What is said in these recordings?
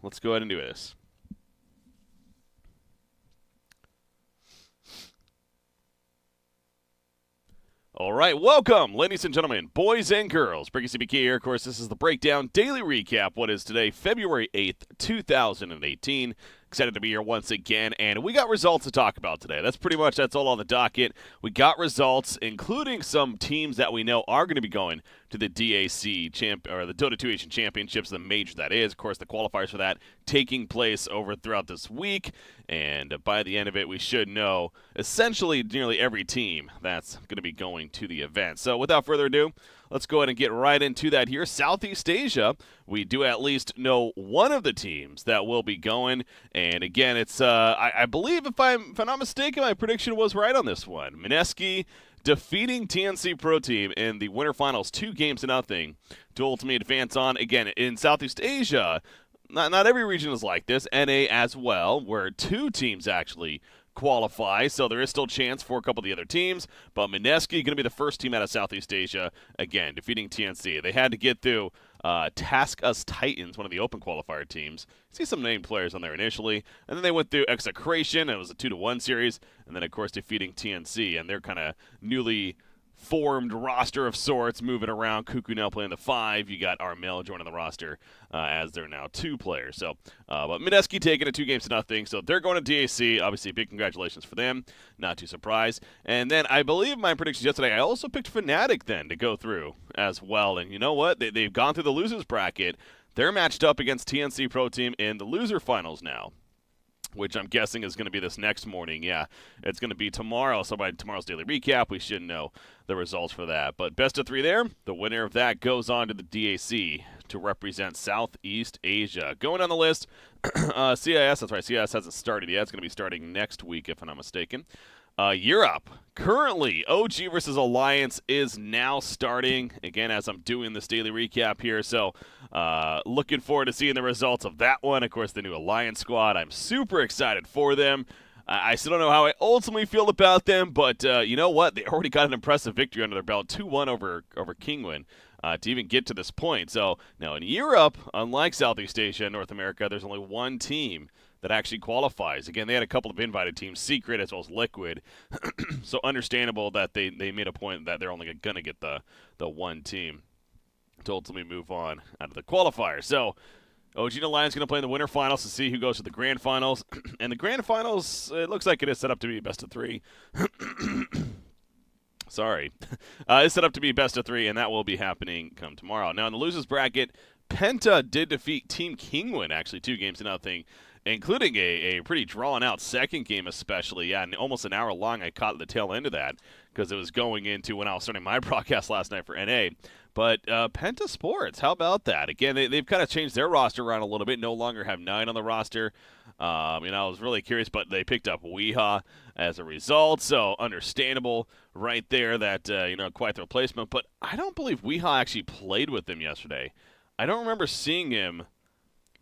let's go ahead and do this. All right, welcome, ladies and gentlemen, boys and girls. Bricky CBK here. Of course, this is the Breakdown Daily Recap. What is today, February 8th, 2018. Excited to be here once again, and we got results to talk about today. That's all on the docket. We got results, including some teams that we know are going to be going to the DAC or the Dota 2 Asian Championships, the major that is. Of course, the qualifiers for that taking place throughout this week, and by the end of it, we should know essentially nearly every team that's going to be going to the event. So, without further ado, let's go ahead and get right into that here. Southeast Asia, we do at least know one of the teams that will be going. And again, it's I believe if I'm not mistaken, my prediction was right on this one. Mineski defeating TNC Pro Team in the winter finals 2-0 to ultimately advance on. Again, in Southeast Asia, not every region is like this. NA as well, where 2 teams actually qualify, so there is still chance for a couple of the other teams, but Mineski going to be the first team out of Southeast Asia, again, defeating TNC. They had to get through Task Us Titans, one of the open qualifier teams. See some named players on there initially, and then they went through Execration, it was a 2-1 series, and then, of course, defeating TNC, and they're kind of newly formed roster of sorts moving around. Cuckoo now playing the 5. You got Armel joining the roster as they're now 2 players. So, but Mineski taking it 2-0, so they're going to DAC. Obviously, big congratulations for them. Not too surprised. And then I believe my predictions yesterday, I also picked Fnatic then to go through as well. And you know what? They've gone through the losers bracket. They're matched up against TNC Pro Team in the loser finals now, which I'm guessing is going to be this next morning. Yeah, it's going to be tomorrow. So by tomorrow's daily recap, we should know the results for that. But best of 3 there. The winner of that goes on to the DAC to represent Southeast Asia. Going on the list, CIS. That's right, CIS hasn't started yet. It's going to be starting next week, if I'm not mistaken. Europe, currently, OG versus Alliance is now starting, again, as I'm doing this daily recap here, so looking forward to seeing the results of that one. Of course, the new Alliance squad, I'm super excited for them. I still don't know how I ultimately feel about them, but you know what? They already got an impressive victory under their belt, 2-1 over Kingwin. To even get to this point. So now in Europe, unlike Southeast Asia and North America, there's only one team that actually qualifies. Again, they had a couple of invited teams, Secret as well as Liquid. So understandable that they made a point that they're only going to get the one team to ultimately move on out of the qualifier. So OG and Alliance going to play in the winter finals to see who goes to the grand finals. And the grand finals, it looks like it is set up to be best of 3. Sorry. It's set up to be best of 3, and that will be happening come tomorrow. Now, in the losers bracket, Penta did defeat Team Kingwin, actually 2-0, including a pretty drawn-out second game especially. Yeah, and almost an hour long. I caught the tail end of that because it was going into when I was starting my broadcast last night for NA. But Penta Sports, how about that? Again, they've kind of changed their roster around a little bit. No longer have 9 on the roster. I was really curious, but they picked up Weeha as a result, so understandable right there that, quite the replacement. But I don't believe Weeha actually played with them yesterday. I don't remember seeing him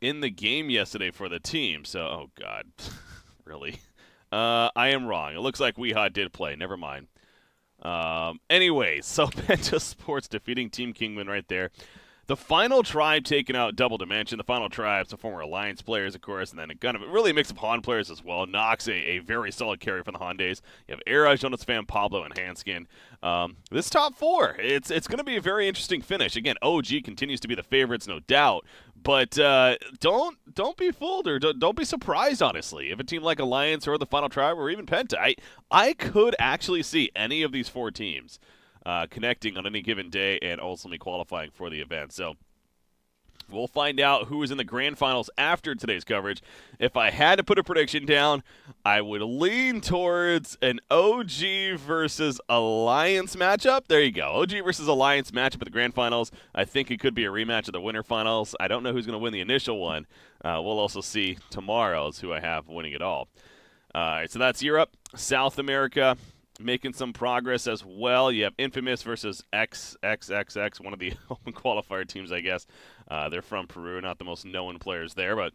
in the game yesterday for the team, so, oh, God, really? I am wrong. It looks like Weeha did play. Never mind. Anyway, so Penta Sports defeating Team Kingman right there. The final tribe taking out Double Dimension. The final tribe, some former Alliance players, of course, and then kind of really a mix of Han players as well. Nox, a very solid carry from the Han days. You have Era, Jonas Fan, Pablo, and Hanskin. This top 4, it's going to be a very interesting finish. Again, OG continues to be the favorites, no doubt. But don't be fooled or don't be surprised, honestly, if a team like Alliance or the final tribe or even Penta. I could actually see any of these 4 teams connecting on any given day and ultimately qualifying for the event. So we'll find out who is in the grand finals after today's coverage. If I had to put a prediction down, I would lean towards an OG versus Alliance matchup. There you go. OG versus Alliance matchup at the grand finals. I think it could be a rematch of the winter finals. I don't know who's going to win the initial one. We'll also see tomorrow's who I have winning it all. All right, so that's Europe. South America, making some progress as well. You have Infamous versus XXXX, one of the open qualifier teams, I guess. They're from Peru, not the most known players there, but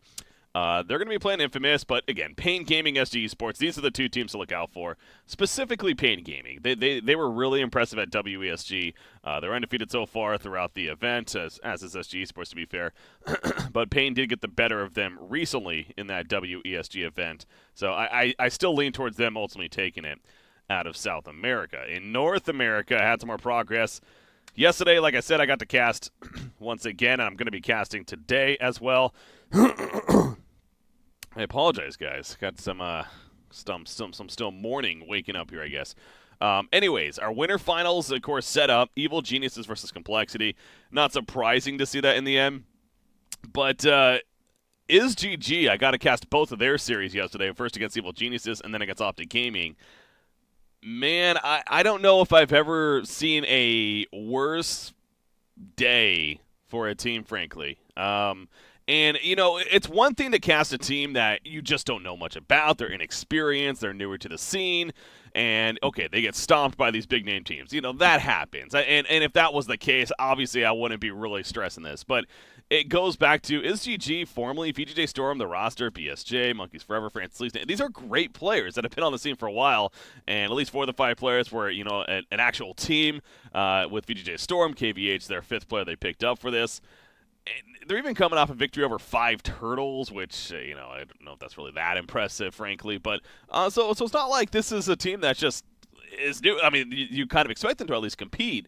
They're going to be playing Infamous, but again, Pain Gaming, SG Esports, these are the two teams to look out for. Specifically, Pain Gaming. They were really impressive at WESG. They're undefeated so far throughout the event, as is SG Esports, to be fair. But Pain did get the better of them recently in that WESG event. So I still lean towards them ultimately taking it out of South America. In North America, I had some more progress. Yesterday, like I said, I got to cast once again, and I'm going to be casting today as well. I apologize, guys. Got some still morning waking up here, I guess. Anyways, our winter finals, of course, set up. Evil Geniuses versus Complexity. Not surprising to see that in the end. But is GG. I got to cast both of their series yesterday. First against Evil Geniuses, and then against Optic Gaming. Man, I don't know if I've ever seen a worse day for a team, frankly. And, you know, it's one thing to cast a team that you just don't know much about. They're inexperienced. They're newer to the scene. And, okay, they get stomped by these big-name teams. You know, that happens. And if that was the case, obviously I wouldn't be really stressing this. But it goes back to, is GG formerly VGJ Storm, the roster, BSJ, Monkeys Forever, Francis Lee? These are great players that have been on the scene for a while. And at least 4 of the 5 players were, you know, an actual team with VGJ Storm. KVH, their 5th player they picked up for this. And they're even coming off a victory over 5 Turtles, which, you know, I don't know if that's really that impressive, frankly. But so it's not like this is a team that just is new. I mean, you kind of expect them to at least compete.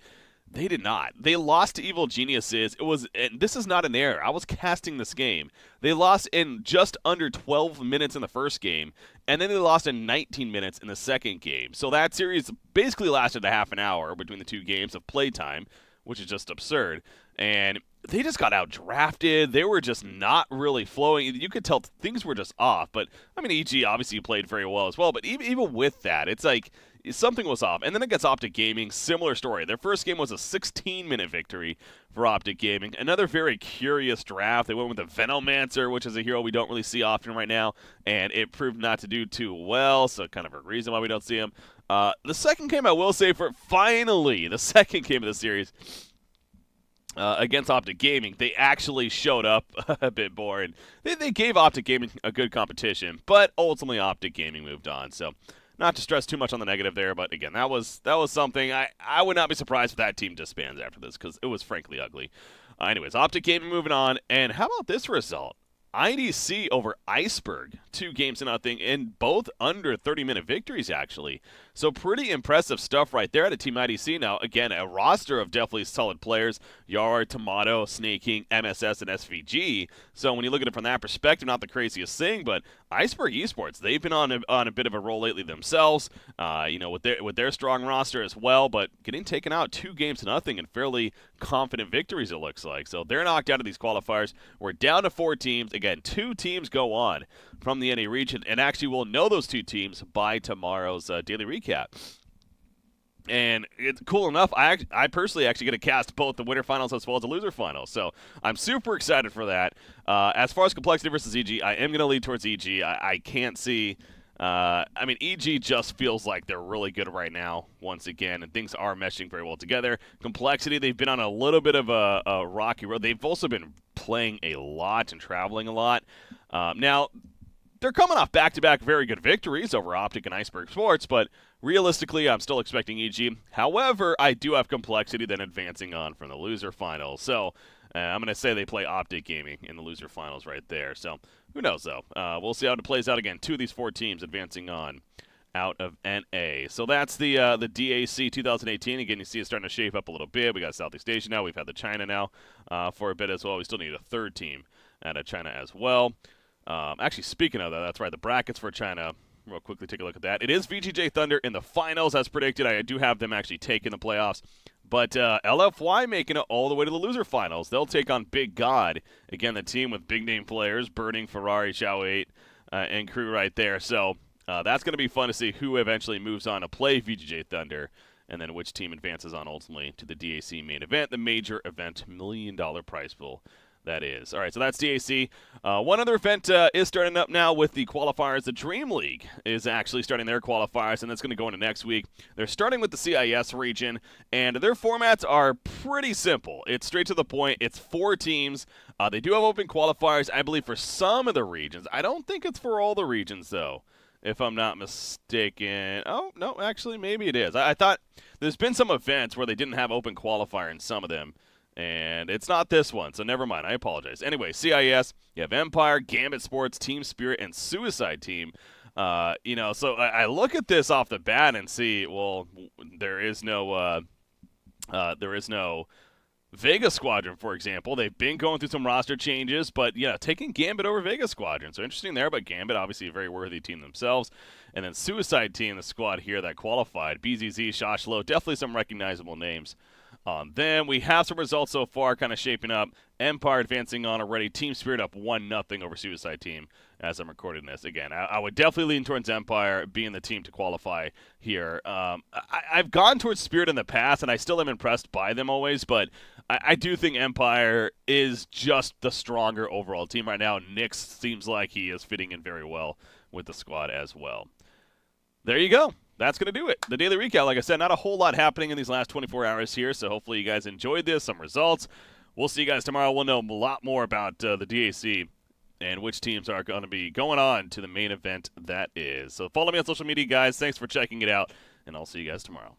They did not. They lost to Evil Geniuses. And this is not an error. I was casting this game. They lost in just under 12 minutes in the first game, and then they lost in 19 minutes in the second game. So that series basically lasted a half an hour between the 2 games of playtime, which is just absurd. And they just got out-drafted. They were just not really flowing. You could tell things were just off. But, I mean, EG obviously played very well as well. But even with that, it's like something was off. And then against Optic Gaming, similar story. Their first game was a 16-minute victory for Optic Gaming. Another very curious draft. They went with the Venomancer, which is a hero we don't really see often right now. And it proved not to do too well, so kind of a reason why we don't see him. The second game, I will say, finally, the second game of the series, against Optic Gaming, they actually showed up a bit more, and they gave Optic Gaming a good competition, but ultimately Optic Gaming moved on. So, not to stress too much on the negative there, but again, that was something. I would not be surprised if that team disbands after this, because it was frankly ugly. Anyways, Optic Gaming moving on, and how about this result? IDC over Iceberg, 2-0, and both under 30-minute victories, actually. So pretty impressive stuff right there out of Team IDC. Now, again, a roster of definitely solid players. Yar, Tomato, Snaking, MSS, and SVG. So when you look at it from that perspective, not the craziest thing, but Iceberg Esports, they've been on a bit of a roll lately themselves, you know, with their strong roster as well, but getting taken out 2-0 in fairly confident victories, it looks like. So they're knocked out of these qualifiers. We're down to 4 teams. Again, 2 teams go on from the NA region, and actually we'll know those 2 teams by tomorrow's daily recap. And it's cool enough, I personally actually get to cast both the winter finals as well as the loser finals, so I'm super excited for that. As far as Complexity versus EG, I am going to lead towards EG. I can't see... I mean, EG just feels like they're really good right now, once again, and things are meshing very well together. Complexity, they've been on a little bit of a rocky road. They've also been playing a lot and traveling a lot. Now, they're coming off back-to-back very good victories over Optic and Iceberg Sports, but realistically, I'm still expecting EG. However, I do have Complexity then advancing on from the loser finals. So I'm going to say they play Optic Gaming in the loser finals right there. So who knows, though? We'll see how it plays out again. 2 of these 4 teams advancing on out of NA. So that's the DAC 2018. Again, you see it starting to shape up a little bit. We got Southeast Asia now. We've had the China now for a bit as well. We still need a 3rd team out of China as well. Actually, speaking of that, that's right, the brackets for China, real quickly take a look at that. It is VGJ Thunder in the finals, as predicted. I do have them actually taking the playoffs. But LFY making it all the way to the loser finals. They'll take on Big God. Again, the team with big-name players, Burning, Ferrari, Chow 8, and crew right there. So that's going to be fun to see who eventually moves on to play VGJ Thunder, and then which team advances on ultimately to the DAC main event, the major event $1 million prize pool that is. All right, so that's DAC. One other event is starting up now with the qualifiers. The Dreamleague is actually starting their qualifiers, and that's going to go into next week. They're starting with the CIS region, and their formats are pretty simple. It's straight to the point. It's 4 teams. They do have open qualifiers, I believe, for some of the regions. I don't think it's for all the regions, though, if I'm not mistaken. Oh, no, actually, maybe it is. I thought there's been some events where they didn't have open qualifier in some of them. And it's not this one, so never mind. I apologize. Anyway, CIS, you have Empire, Gambit Sports, Team Spirit, and Suicide Team. So I look at this off the bat and see, well, there is no Vega Squadron, for example. They've been going through some roster changes, but taking Gambit over Vega Squadron. So interesting there, but Gambit, obviously a very worthy team themselves. And then Suicide Team, the squad here that qualified. BZZ, Shoshlo, definitely some recognizable names on them. We have some results so far kind of shaping up. Empire advancing on already. Team Spirit up 1-0 over Suicide Team as I'm recording this. Again, I would definitely lean towards Empire being the team to qualify here. I've gone towards Spirit in the past, and I still am impressed by them always, but I do think Empire is just the stronger overall team right now. Nyx seems like he is fitting in very well with the squad as well. There you go. That's going to do it. The daily recap, like I said, not a whole lot happening in these last 24 hours here, so hopefully you guys enjoyed this, some results. We'll see you guys tomorrow. We'll know a lot more about the DAC and which teams are going to be going on to the main event that is. So follow me on social media, guys. Thanks for checking it out, and I'll see you guys tomorrow.